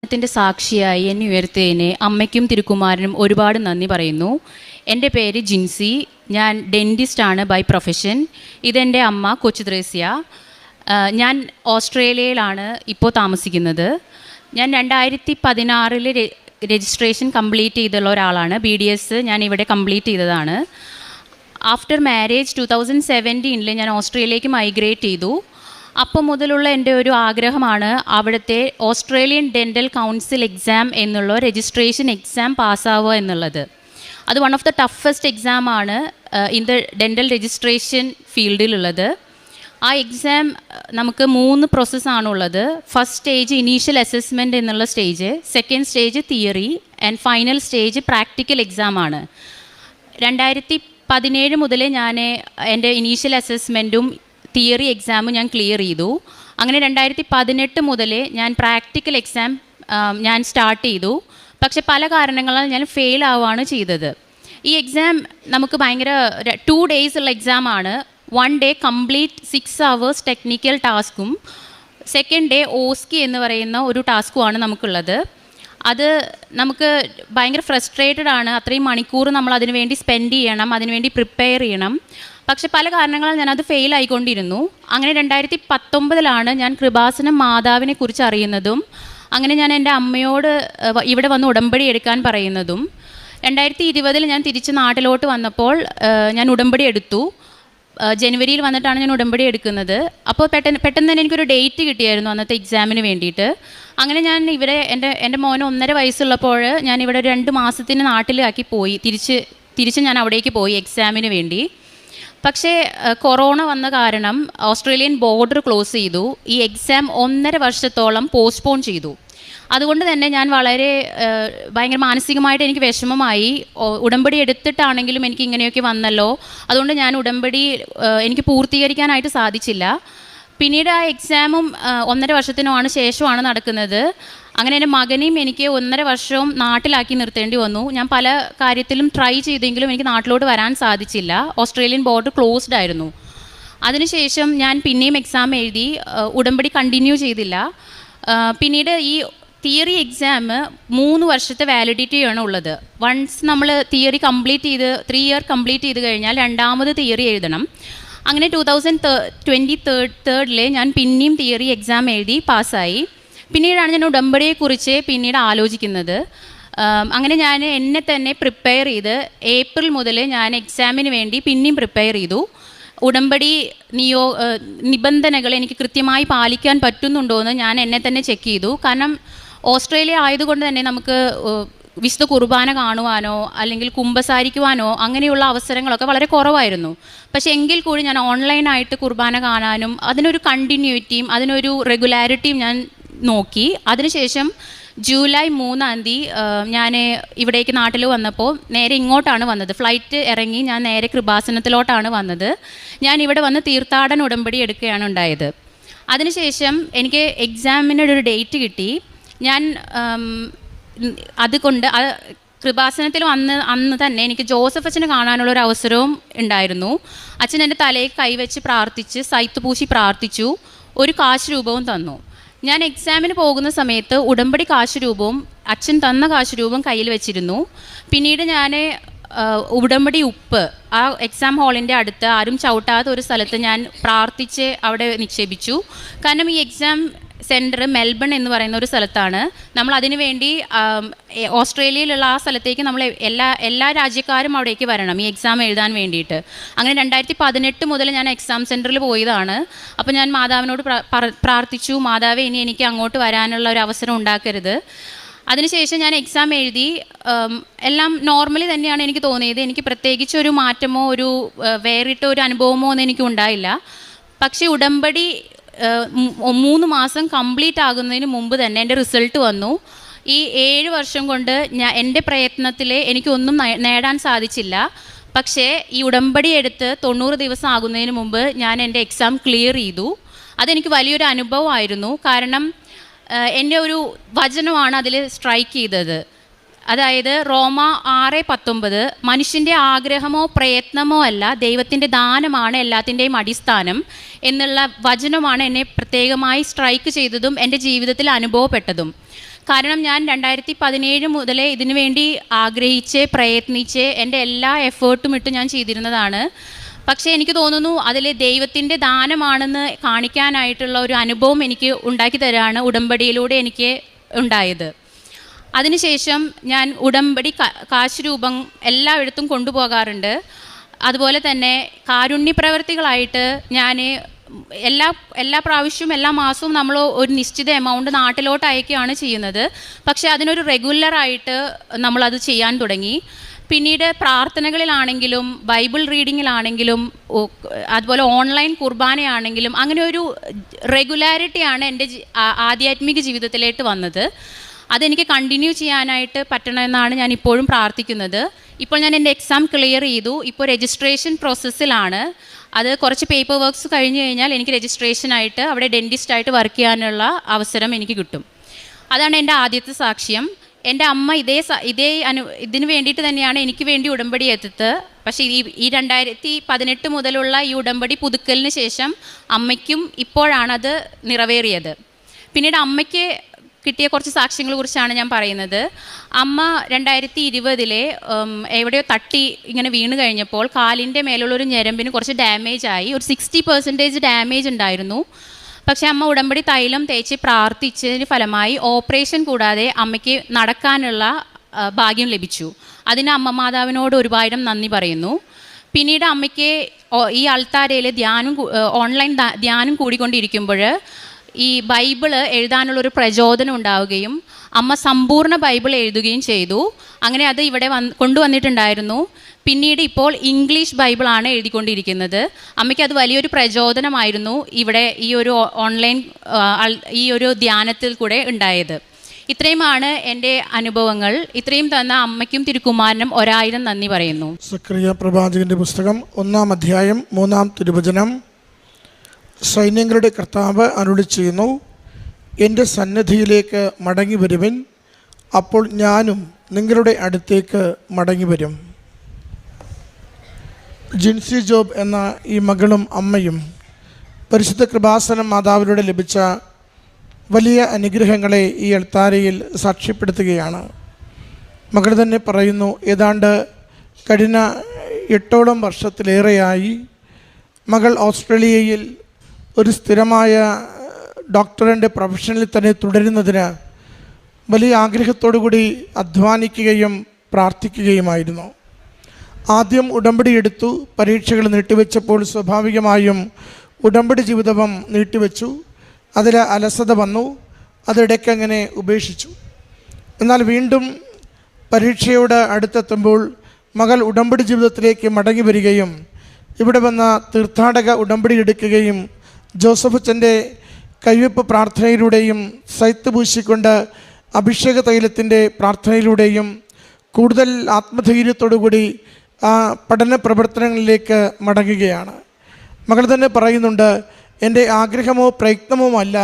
ത്തിൻ്റെ സാക്ഷിയായി എന്നെ ഉയർത്തിയതിന് അമ്മയ്ക്കും തിരുക്കുമാരനും ഒരുപാട് നന്ദി പറയുന്നു. എൻ്റെ പേര് ജിൻസി. ഞാൻ ഡെൻറ്റിസ്റ്റാണ് ബൈ പ്രൊഫഷൻ. ഇതെൻ്റെ അമ്മ കൊച്ചു ത്രേസ്യ. ഞാൻ ഓസ്ട്രേലിയയിലാണ് ഇപ്പോൾ താമസിക്കുന്നത്. ഞാൻ 2016 രജിസ്ട്രേഷൻ കംപ്ലീറ്റ് ചെയ്തുള്ള ഒരാളാണ്. BDS ഞാൻ ഇവിടെ കംപ്ലീറ്റ് ചെയ്തതാണ്. ആഫ്റ്റർ മാരേജ് 2017 ഞാൻ ഓസ്ട്രേലിയയിലേക്ക് മൈഗ്രേറ്റ് ചെയ്തു. അപ്പോൾ മുതലുള്ള എൻ്റെ ഒരു ആഗ്രഹമാണ് അവിടുത്തെ ഓസ്ട്രേലിയൻ ഡെൻ്റൽ കൗൺസിൽ എക്സാം എന്നുള്ള രജിസ്ട്രേഷൻ എക്സാം പാസ്സാവുക എന്നുള്ളത്. അത് വൺ ഓഫ് ദ ടഫസ്റ്റ് എക്സാമാണ് ഇൻ ദ ഡെൻ്റൽ രജിസ്ട്രേഷൻ ഫീൽഡിലുള്ളത്. ആ എക്സാം നമുക്ക് 3 പ്രോസസ്സാണുള്ളത്. ഫസ്റ്റ് സ്റ്റേജ് ഇനീഷ്യൽ അസസ്മെൻറ്റ് എന്നുള്ള stage, second stage theory and final stage practical എക്സാമാണ്. 2017 മുതൽ ഞാൻ എൻ്റെ ഇനീഷ്യൽ അസസ്മെൻറ്റും തിയറി എക്സാമും ഞാൻ ക്ലിയർ ചെയ്തു. അങ്ങനെ 2018 മുതൽ ഞാൻ പ്രാക്ടിക്കൽ എക്സാം ഞാൻ സ്റ്റാർട്ട് ചെയ്തു. പക്ഷെ പല കാരണങ്ങളാൽ ഞാൻ ഫെയിൽ ആവുകയാണ് ചെയ്തത്. ഈ എക്സാം നമുക്ക് ഭയങ്കര 2 days ഉള്ള എക്സാമാണ്. 1 day കംപ്ലീറ്റ് 6 hours ടെക്നിക്കൽ ടാസ്കും സെക്കൻഡ് ഡേ ഓസ്കി എന്ന് പറയുന്ന ഒരു ടാസ്കുമാണ് നമുക്കുള്ളത്. അത് നമുക്ക് ഭയങ്കര ഫ്രസ്ട്രേറ്റഡ് ആണ്. അത്രയും മണിക്കൂർ നമ്മൾ അതിനു വേണ്ടി സ്പെൻഡ് ചെയ്യണം, അതിനുവേണ്ടി പ്രിപ്പയർ ചെയ്യണം. പക്ഷെ പല കാരണങ്ങളാൽ ഞാനത് ഫെയിൽ ആയിക്കൊണ്ടിരുന്നു. അങ്ങനെ 2019 ഞാൻ കൃപാസനം മാതാവിനെ കുറിച്ച് അറിയുന്നതും അങ്ങനെ ഞാൻ എൻ്റെ അമ്മയോട് ഇവിടെ വന്ന് ഉടമ്പടി എടുക്കാൻ പറയുന്നതും 2020 ഞാൻ തിരിച്ച് നാട്ടിലോട്ട് വന്നപ്പോൾ ഞാൻ ഉടമ്പടി എടുത്തു. ജനുവരിയിൽ വന്നിട്ടാണ് ഞാൻ ഉടമ്പടി എടുക്കുന്നത്. അപ്പോൾ പെട്ടെന്ന് തന്നെ എനിക്കൊരു ഡേറ്റ് കിട്ടിയായിരുന്നു അന്നത്തെ എക്സാമിന് വേണ്ടിയിട്ട്. അങ്ങനെ ഞാൻ ഇവിടെ എൻ്റെ മോന് 1.5 വയസ്സുള്ളപ്പോൾ ഞാൻ ഇവിടെ 2 മാസത്തിന് നാട്ടിലാക്കി പോയി. തിരിച്ച് ഞാൻ അവിടേക്ക് പോയി എക്സാമിന് വേണ്ടി. പക്ഷേ കൊറോണ വന്ന കാരണം ഓസ്ട്രേലിയൻ ബോർഡർ ക്ലോസ് ചെയ്തു. ഈ എക്സാം 1.5 വർഷത്തോളം പോസ്റ്റ്പോൺ ചെയ്തു. അതുകൊണ്ട് തന്നെ ഞാൻ ഭയങ്കര മാനസികമായിട്ട് എനിക്ക് വിഷമമായി. ഉടമ്പടി എടുത്തിട്ടാണെങ്കിലും എനിക്ക് ഇങ്ങനെയൊക്കെ വന്നല്ലോ. അതുകൊണ്ട് ഞാൻ ഉടമ്പടി എനിക്ക് പൂർത്തീകരിക്കാനായിട്ട് സാധിച്ചില്ല. പിന്നീട് ആ എക്സാമും 1.5 വർഷത്തിനുമാണ് ശേഷമാണ് നടക്കുന്നത്. അങ്ങനെ എൻ്റെ മകനെയും എനിക്ക് 1.5 വർഷവും നാട്ടിലാക്കി നിർത്തേണ്ടി വന്നു. ഞാൻ പല കാര്യത്തിലും ട്രൈ ചെയ്തെങ്കിലും എനിക്ക് നാട്ടിലോട്ട് വരാൻ സാധിച്ചില്ല. ഓസ്ട്രേലിയൻ ബോർഡർ ക്ലോസ്ഡ് ആയിരുന്നു. അതിനുശേഷം ഞാൻ പിന്നെയും എക്സാം എഴുതി, ഉടമ്പടി കണ്ടിന്യൂ ചെയ്തില്ല. പിന്നീട് ഈ തിയറി എക്സാം 3 വർഷത്തെ വാലിഡിറ്റിയാണ് ഉള്ളത്. വൺസ് നമ്മൾ തിയറി കംപ്ലീറ്റ് ചെയ്ത് 3 year കംപ്ലീറ്റ് ചെയ്ത് കഴിഞ്ഞാൽ രണ്ടാമത് തിയറി എഴുതണം. അങ്ങനെ 2023 ഞാൻ പിന്നെയും തിയറി എക്സാം എഴുതി പാസ്സായി. പിന്നീടാണ് ഞാൻ ഉടമ്പടിയെക്കുറിച്ച് പിന്നീട് ആലോചിക്കുന്നത്. അങ്ങനെ ഞാൻ എന്നെ തന്നെ പ്രിപ്പയർ ചെയ്ത് ഏപ്രിൽ മുതൽ ഞാൻ എക്സാമിന് വേണ്ടി പിന്നെയും പ്രിപ്പയർ ചെയ്തു. ഉടമ്പടി നിബന്ധനകൾ എനിക്ക് കൃത്യമായി പാലിക്കാൻ പറ്റുന്നുണ്ടോ എന്ന് ഞാൻ എന്നെ തന്നെ ചെക്ക് ചെയ്തു. കാരണം ഓസ്ട്രേലിയ ആയതുകൊണ്ട് തന്നെ നമുക്ക് വിശുദ്ധ കുർബാന കാണുവാനോ അല്ലെങ്കിൽ കുമ്പസാരിക്കുവാനോ അങ്ങനെയുള്ള അവസരങ്ങളൊക്കെ വളരെ കുറവായിരുന്നു. പക്ഷേ എങ്കിൽ കൂടി ഞാൻ ഓൺലൈനായിട്ട് കുർബാന കാണാനും അതിനൊരു കണ്ടിന്യൂറ്റിയും അതിനൊരു റെഗുലാരിറ്റിയും ഞാൻ നോക്കി. അതിനുശേഷം ജൂലൈ 3 ഞാൻ ഇവിടേക്ക് നാട്ടിൽ വന്നപ്പോൾ നേരെ ഇങ്ങോട്ടാണ് വന്നത്. ഫ്ലൈറ്റ് ഇറങ്ങി ഞാൻ നേരെ കൃപാസനത്തിലോട്ടാണ് വന്നത്. ഞാൻ ഇവിടെ വന്ന് തീർത്ഥാടന ഉടമ്പടി എടുക്കുകയാണ് ഉണ്ടായത്. അതിനുശേഷം എനിക്ക് എക്സാമിനൊരു ഡേറ്റ് കിട്ടി. ഞാൻ അതുകൊണ്ട് കൃപാസനത്തിൽ അന്ന് തന്നെ എനിക്ക് ജോസഫ് അച്ഛനെ കാണാനുള്ളൊരു അവസരവും ഉണ്ടായിരുന്നു. അച്ഛൻ എൻ്റെ തലയിൽ കൈവച്ച് പ്രാർത്ഥിച്ച് സൈത്ത് പൂശി പ്രാർത്ഥിച്ചു. ഒരു കാശ് രൂപവും തന്നു. ഞാൻ എക്സാമിന് പോകുന്ന സമയത്ത് ഉടമ്പടി കാശ് രൂപവും അച്ഛൻ തന്ന കാശ് രൂപവും കയ്യിൽ വെച്ചിരുന്നു. പിന്നീട് ഞാൻ ഉടമ്പടി ഉപ്പ് ആ എക്സാം ഹാളിൻ്റെ അടുത്ത് ആരും ചവിട്ടാത്ത ഒരു സ്ഥലത്ത് ഞാൻ പ്രാർത്ഥിച്ച് അവിടെ നിക്ഷേപിച്ചു. കാരണം ഈ എക്സാം സെൻറ്റർ മെൽബൺ എന്ന് പറയുന്ന ഒരു സ്ഥലത്താണ്. നമ്മൾ അതിനു വേണ്ടി ഓസ്ട്രേലിയയിലുള്ള ആ സ്ഥലത്തേക്ക് നമ്മൾ എല്ലാ രാജ്യക്കാരും അവിടേക്ക് വരണം ഈ എക്സാം എഴുതാൻ വേണ്ടിയിട്ട്. അങ്ങനെ 2018 മുതൽ ഞാൻ എക്സാം സെൻറ്ററിൽ പോയതാണ്. അപ്പോൾ ഞാൻ മാതാവിനോട് പ്രാർത്ഥിച്ചു, മാതാവേ ഇനി എനിക്ക് അങ്ങോട്ട് വരാനുള്ള ഒരു അവസരം ഉണ്ടാക്കരുത്. അതിനുശേഷം ഞാൻ എക്സാം എഴുതി. എല്ലാം നോർമലി തന്നെയാണ് എനിക്ക് തോന്നിയത്. എനിക്ക് പ്രത്യേകിച്ച് ഒരു മാറ്റമോ ഒരു വേറിട്ട ഒരു അനുഭവമോ ഒന്നും എനിക്ക് ഉണ്ടായില്ല. പക്ഷേ ഉടമ്പടി 3 മാസം കംപ്ലീറ്റ് ആകുന്നതിന് മുമ്പ് തന്നെ എൻ്റെ റിസൾട്ട് വന്നു. ഈ 7 വർഷം കൊണ്ട് എൻ്റെ പ്രയത്നത്തിൽ എനിക്കൊന്നും നേടാൻ സാധിച്ചില്ല. പക്ഷേ ഈ ഉടമ്പടി എടുത്ത് 90 ദിവസം ആകുന്നതിന് മുമ്പ് ഞാൻ എൻ്റെ എക്സാം ക്ലിയർ ചെയ്തു. അതെനിക്ക് വലിയൊരു അനുഭവമായിരുന്നു. കാരണം എൻ്റെ ഒരു വചനമാണ് അതിൽ സ്ട്രൈക്ക് ചെയ്തത്. അതായത് റോമ 6:19 മനുഷ്യൻ്റെ ആഗ്രഹമോ പ്രയത്നമോ അല്ല, ദൈവത്തിൻ്റെ ദാനമാണ് എല്ലാത്തിൻ്റെയും അടിസ്ഥാനം എന്നുള്ള വചനമാണ് എന്നെ പ്രത്യേകമായി സ്ട്രൈക്ക് ചെയ്തതും എൻ്റെ ജീവിതത്തിൽ അനുഭവപ്പെട്ടതും. കാരണം ഞാൻ 2017 മുതലേ ഇതിനു വേണ്ടി ആഗ്രഹിച്ച് പ്രയത്നിച്ച് എൻ്റെ എല്ലാ എഫേർട്ടും ഇട്ട് ഞാൻ ചെയ്തിരുന്നതാണ്. പക്ഷേ എനിക്ക് തോന്നുന്നു അതിൽ ദൈവത്തിൻ്റെ ദാനമാണെന്ന് കാണിക്കാനായിട്ടുള്ള ഒരു അനുഭവം എനിക്ക് ഉണ്ടാക്കി തരാണ് ഉടമ്പടിയിലൂടെ എനിക്ക് ഉണ്ടായത്. അതിനുശേഷം ഞാൻ ഉടമ്പടി കാശ് രൂപം എല്ലായിടത്തും കൊണ്ടുപോകാറുണ്ട്. അതുപോലെ തന്നെ കാരുണ്യ പ്രവർത്തികളായിട്ട് ഞാൻ എല്ലാ പ്രാവശ്യവും എല്ലാ മാസവും നമ്മൾ ഒരു നിശ്ചിത എമൗണ്ട് നാട്ടിലോട്ട് അയക്കുകയാണ് ചെയ്യുന്നത്. പക്ഷേ അതിനൊരു റെഗുലറായിട്ട് നമ്മളത് ചെയ്യാൻ തുടങ്ങി. പിന്നീട് പ്രാർത്ഥനകളിലാണെങ്കിലും ബൈബിൾ റീഡിങ്ങിലാണെങ്കിലും അതുപോലെ ഓൺലൈൻ കുർബാനയാണെങ്കിലും അങ്ങനെ ഒരു റെഗുലാരിറ്റിയാണ് എൻ്റെ ആധ്യാത്മിക ജീവിതത്തിലേക്ക് വന്നത്. അതെനിക്ക് കണ്ടിന്യൂ ചെയ്യാനായിട്ട് പറ്റണമെന്നാണ് ഞാൻ ഇപ്പോഴും പ്രാർത്ഥിക്കുന്നത്. ഇപ്പോൾ ഞാൻ എൻ്റെ എക്സാം ക്ലിയർ ചെയ്തു. ഇപ്പോൾ രജിസ്ട്രേഷൻ പ്രോസസ്സിലാണ്. അത് കുറച്ച് പേപ്പർ വർക്ക്സ് കഴിഞ്ഞ് കഴിഞ്ഞാൽ എനിക്ക് രജിസ്ട്രേഷനായിട്ട് അവിടെ ഡെൻറ്റിസ്റ്റായിട്ട് വർക്ക് ചെയ്യാനുള്ള അവസരം എനിക്ക് കിട്ടും. അതാണ് എൻ്റെ ആദ്യത്തെ സാക്ഷ്യം. എൻ്റെ അമ്മ ഇതിന് വേണ്ടിയിട്ട് തന്നെയാണ് എനിക്ക് വേണ്ടി ഉടമ്പടി എത്തിയത്. പക്ഷേ ഈ 2018 മുതലുള്ള ഈ ഉടമ്പടി പുതുക്കലിന് ശേഷം അമ്മയ്ക്കും ഇപ്പോഴാണത് നിറവേറിയത്. പിന്നീട് അമ്മയ്ക്ക് കിട്ടിയ കുറച്ച് സാക്ഷ്യങ്ങളെ കുറിച്ചാണ് ഞാൻ പറയുന്നത്. അമ്മ 2020 എവിടെയോ തട്ടി ഇങ്ങനെ വീണ് കഴിഞ്ഞപ്പോൾ കാലിൻ്റെ മേലുള്ളൊരു ഞരമ്പിന് കുറച്ച് ഡാമേജ് ആയി. ഒരു 60% ഡാമേജ് ഉണ്ടായിരുന്നു. പക്ഷേ അമ്മ ഉടമ്പടി തൈലം തേച്ച് പ്രാർത്ഥിച്ചതിന് ഫലമായി ഓപ്പറേഷൻ കൂടാതെ അമ്മയ്ക്ക് നടക്കാനുള്ള ഭാഗ്യം ലഭിച്ചു. അതിന് അമ്മ മാതാവിനോട് ഒരുപാട് നന്ദി പറയുന്നു. പിന്നീട് അമ്മയ്ക്ക് ഈ അൾത്താരയിൽ ഓൺലൈൻ ധ്യാനം കൂടിക്കൊണ്ടിരിക്കുമ്പോൾ ഈ ബൈബിള് എഴുതാനുള്ളൊരു പ്രചോദനം ഉണ്ടാവുകയും അമ്മ സമ്പൂർണ്ണ ബൈബിൾ എഴുതുകയും ചെയ്തു. അങ്ങനെ അത് ഇവിടെ കൊണ്ടുവന്നിട്ടുണ്ടായിരുന്നു. പിന്നീട് ഇപ്പോൾ ഇംഗ്ലീഷ് ബൈബിളാണ് എഴുതിക്കൊണ്ടിരിക്കുന്നത്. അമ്മയ്ക്ക് അത് വലിയൊരു പ്രചോദനമായിരുന്നു ഇവിടെ ഈ ഒരു ഓൺലൈൻ ഈ ഒരു ധ്യാനത്തിൽ കൂടെ ഉണ്ടായത്. ഇത്രയുമാണ് എൻ്റെ അനുഭവങ്ങൾ. ഇത്രയും തന്ന അമ്മയ്ക്കും തിരുക്കുമാരനും 1000 നന്ദി പറയുന്നു. സക്കറിയ പ്രവാചകന്റെ പുസ്തകം 1-ാം അധ്യായം 3-ാം തിരുവചനം. സൈന്യങ്ങളുടെ കർത്താവ് അരുളി ചെയ്യുന്നു, എൻ്റെ സന്നിധിയിലേക്ക് മടങ്ങി വരുവിൻ, അപ്പോൾ ഞാനും നിങ്ങളുടെ അടുത്തേക്ക് മടങ്ങി വരും. ജിൻസി ജോബ് എന്ന ഈ മകളും അമ്മയും പരിശുദ്ധ കൃപാസനം മാതാവിലൂടെ ലഭിച്ച വലിയ അനുഗ്രഹങ്ങളെ ഈ അൾത്താരയിൽ സാക്ഷ്യപ്പെടുത്തുകയാണ്. മകൾ തന്നെ പറയുന്നു, ഏതാണ്ട് കഴിഞ്ഞ 8ഓളം വർഷത്തിലേറെയായി മകൾ ഓസ്ട്രേലിയയിൽ ഒരു സ്ഥിരമായ ഡോക്ടറിൻ്റെ പ്രൊഫഷനിൽ തന്നെ തുടരുന്നതിന് വലിയ ആഗ്രഹത്തോടു കൂടി അധ്വാനിക്കുകയും പ്രാർത്ഥിക്കുകയുമായിരുന്നു. ആദ്യം ഉടമ്പടി എടുത്തു. പരീക്ഷകൾ നീട്ടിവെച്ചപ്പോൾ സ്വാഭാവികമായും ഉടമ്പടി ജീവിതം നീട്ടിവെച്ചു. അതിൽ അലസത വന്നു. അതിടയ്ക്ക് അങ്ങനെ ഉപേക്ഷിച്ചു. എന്നാൽ വീണ്ടും പരീക്ഷയോട് അടുത്തെത്തുമ്പോൾ മകൾ ഉടമ്പടി ജീവിതത്തിലേക്ക് മടങ്ങി വരികയും ഇവിടെ വന്ന തീർത്ഥാടക ഉടമ്പടി എടുക്കുകയും ജോസഫച്ചൻ്റെ കയ്യൊപ്പ് പ്രാർത്ഥനയിലൂടെയും സൈത്ത് പൂശിക്കൊണ്ട് അഭിഷേക തൈലത്തിൻ്റെ പ്രാർത്ഥനയിലൂടെയും കൂടുതൽ ആത്മധൈര്യത്തോടുകൂടി ആ പഠന പ്രവർത്തനങ്ങളിലേക്ക് മടങ്ങുകയാണ്. മകൾ തന്നെ പറയുന്നുണ്ട്, എൻ്റെ ആഗ്രഹമോ പ്രയത്നമോ അല്ല,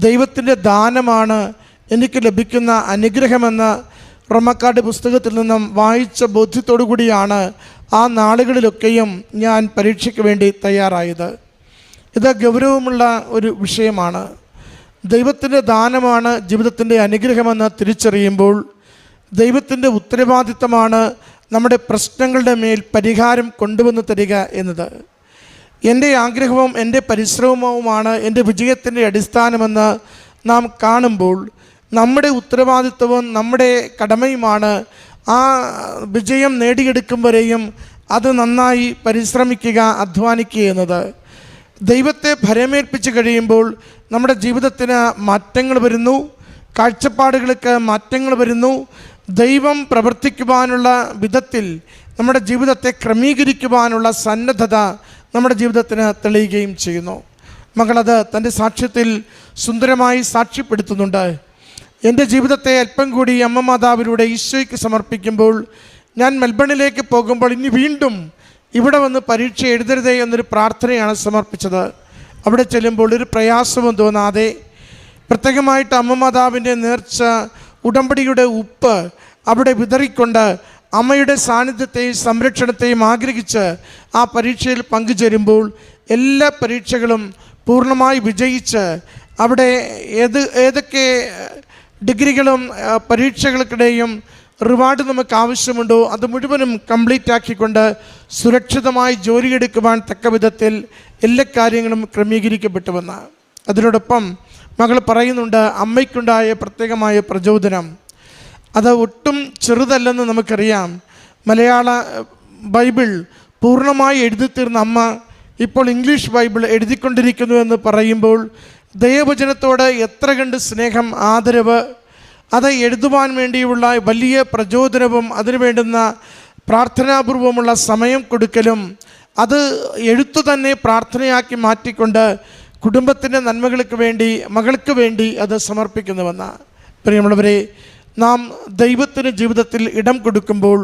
ദൈവത്തിൻ്റെ ദാനമാണ് എനിക്ക് ലഭിക്കുന്ന അനുഗ്രഹമെന്ന് റോമാക്കാരുടെ പുസ്തകത്തിൽ നിന്നും വായിച്ച ബോധ്യത്തോടു കൂടിയാണ് ആ നാളുകളിലൊക്കെയും ഞാൻ പരീക്ഷയ്ക്ക് വേണ്ടി തയ്യാറായത്. ഇത് ഗൗരവമുള്ള ഒരു വിഷയമാണ്. ദൈവത്തിൻ്റെ ദാനമാണ് ജീവിതത്തിൻ്റെ അനുഗ്രഹമെന്ന് തിരിച്ചറിയുമ്പോൾ ദൈവത്തിൻ്റെ ഉത്തരവാദിത്തമാണ് നമ്മുടെ പ്രശ്നങ്ങളുടെ മേൽ പരിഹാരം കൊണ്ടുവന്ന് തരിക എന്നത്. എൻ്റെ ആഗ്രഹവും എൻ്റെ പരിശ്രമവുമാണ് എൻ്റെ വിജയത്തിൻ്റെ അടിസ്ഥാനമെന്ന് നാം കാണുമ്പോൾ നമ്മുടെ ഉത്തരവാദിത്വവും നമ്മുടെ കടമയുമാണ് ആ വിജയം നേടിയെടുക്കും വരെയും അത് നന്നായി പരിശ്രമിക്കുക, അധ്വാനിക്കുക എന്നത്. ദൈവത്തെ ഭരമേൽപ്പിച്ച് കഴിയുമ്പോൾ നമ്മുടെ ജീവിതത്തിന് മാറ്റങ്ങൾ വരുന്നു, കാഴ്ചപ്പാടുകൾക്ക് മാറ്റങ്ങൾ വരുന്നു. ദൈവം പ്രവർത്തിക്കുവാനുള്ള വിധത്തിൽ നമ്മുടെ ജീവിതത്തെ ക്രമീകരിക്കുവാനുള്ള സന്നദ്ധത നമ്മുടെ ജീവിതത്തിന് തെളിയുകയും ചെയ്യുന്നു. മകളത് തൻ്റെ സാക്ഷ്യത്തിൽ സുന്ദരമായി സാക്ഷ്യപ്പെടുത്തുന്നുണ്ട്. എൻ്റെ ജീവിതത്തെ അല്പം കൂടി അമ്മ മാതാവിലൂടെ ഈശോയ്ക്ക് സമർപ്പിക്കുമ്പോൾ ഞാൻ മെൽബണിലേക്ക് പോകുമ്പോൾ ഇനി വീണ്ടും ഇവിടെ വന്ന് പരീക്ഷ എഴുതരുതേ എന്നൊരു പ്രാർത്ഥനയാണ് സമർപ്പിച്ചത്. അവിടെ ചെല്ലുമ്പോൾ ഒരു പ്രയാസവും തോന്നാതെ പ്രത്യേകമായിട്ട് അമ്മ മാതാവിൻ്റെ നേർച്ച ഉടമ്പടിയുടെ ഉപ്പ് അവിടെ വിതറിക്കൊണ്ട് അമ്മയുടെ സാന്നിധ്യത്തെയും സംരക്ഷണത്തെയും ആഗ്രഹിച്ച് ആ പരീക്ഷയിൽ പങ്കുചേരുമ്പോൾ എല്ലാ പരീക്ഷകളും പൂർണ്ണമായി വിജയിച്ച് അവിടെ ഏതൊക്കെ ഡിഗ്രികളും പരീക്ഷകൾക്കിടെയും റിവാർഡ് നമുക്ക് ആവശ്യമുണ്ടോ അത് മുഴുവനും കംപ്ലീറ്റ് ആക്കിക്കൊണ്ട് സുരക്ഷിതമായി ജോലിയെടുക്കുവാൻ തക്ക വിധത്തിൽ എല്ലാ കാര്യങ്ങളും ക്രമീകരിക്കപ്പെട്ടുവെന്ന്. അതിനോടൊപ്പം മകൾ പറയുന്നുണ്ട്, അമ്മയ്ക്കുണ്ടായ പ്രത്യേകമായ പ്രചോദനം അത് ഒട്ടും ചെറുതല്ലെന്ന് നമുക്കറിയാം. മലയാള ബൈബിൾ പൂർണ്ണമായി എഴുതിത്തീർന്ന അമ്മ ഇപ്പോൾ ഇംഗ്ലീഷ് ബൈബിൾ എഴുതിക്കൊണ്ടിരിക്കുന്നു എന്ന് പറയുമ്പോൾ ദൈവവചനത്തോട് എത്ര കണ്ട് സ്നേഹം, ആദരവ്, അത് എഴുതുവാൻ വേണ്ടിയുള്ള വലിയ പ്രചോദനവും അതിനു വേണ്ടുന്ന പ്രാർത്ഥനാപൂർവമുള്ള സമയം കൊടുക്കലും അത് എഴുത്തു തന്നെ പ്രാർത്ഥനയാക്കി മാറ്റിക്കൊണ്ട് കുടുംബത്തിൻ്റെ നന്മകൾക്ക് വേണ്ടി, മകൾക്ക് വേണ്ടി അത് സമർപ്പിക്കുന്നുവെന്ന്. പ്രിയമുള്ളവരെ, നാം ദൈവത്തിന് ജീവിതത്തിൽ ഇടം കൊടുക്കുമ്പോൾ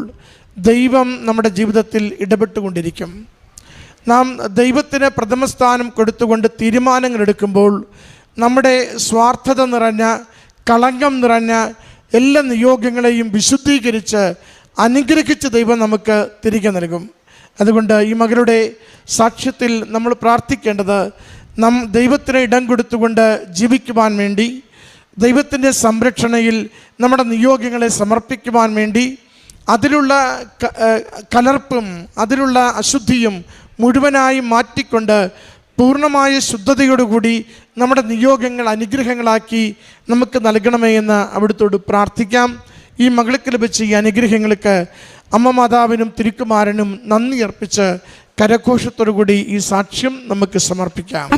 ദൈവം നമ്മുടെ ജീവിതത്തിൽ ഇടപെട്ടുകൊണ്ടിരിക്കും. നാം ദൈവത്തിന് പ്രഥമ സ്ഥാനം കൊടുത്തുകൊണ്ട് തീരുമാനങ്ങൾ എടുക്കുമ്പോൾ നമ്മുടെ സ്വാർത്ഥത നിറഞ്ഞ, കളങ്കം നിറഞ്ഞ എല്ലാ നിയോഗങ്ങളെയും വിശുദ്ധീകരിച്ച് അനുഗ്രഹിച്ച് ദൈവം നമുക്ക് തിരികെ നൽകും. അതുകൊണ്ട് ഈ മകളുടെ സാക്ഷ്യത്തിൽ നമ്മൾ പ്രാർത്ഥിക്കേണ്ടത്, നാം ദൈവത്തിന് ഇടം കൊടുത്തുകൊണ്ട് ജീവിക്കുവാൻ വേണ്ടി, ദൈവത്തിൻ്റെ സംരക്ഷണയിൽ നമ്മുടെ നിയോഗങ്ങളെ സമർപ്പിക്കുവാൻ വേണ്ടി, അതിലുള്ള കലർപ്പും അതിലുള്ള അശുദ്ധിയും മുഴുവനായി മാറ്റിക്കൊണ്ട് പൂർണ്ണമായ ശുദ്ധതയോടുകൂടി നമ്മുടെ നിയോഗങ്ങൾ അനുഗ്രഹങ്ങളാക്കി നമുക്ക് നൽകണമേ എന്ന് അവിടുത്തോട് പ്രാർത്ഥിക്കാം. ഈ മകൾക്ക് ലഭിച്ച ഈ അനുഗ്രഹങ്ങൾക്ക് അമ്മ മാതാവിനും തിരുക്കുമാരനും നന്ദി അർപ്പിച്ച് കരഘോഷത്തോടു കൂടി ഈ സാക്ഷ്യം നമുക്ക് സമർപ്പിക്കാം.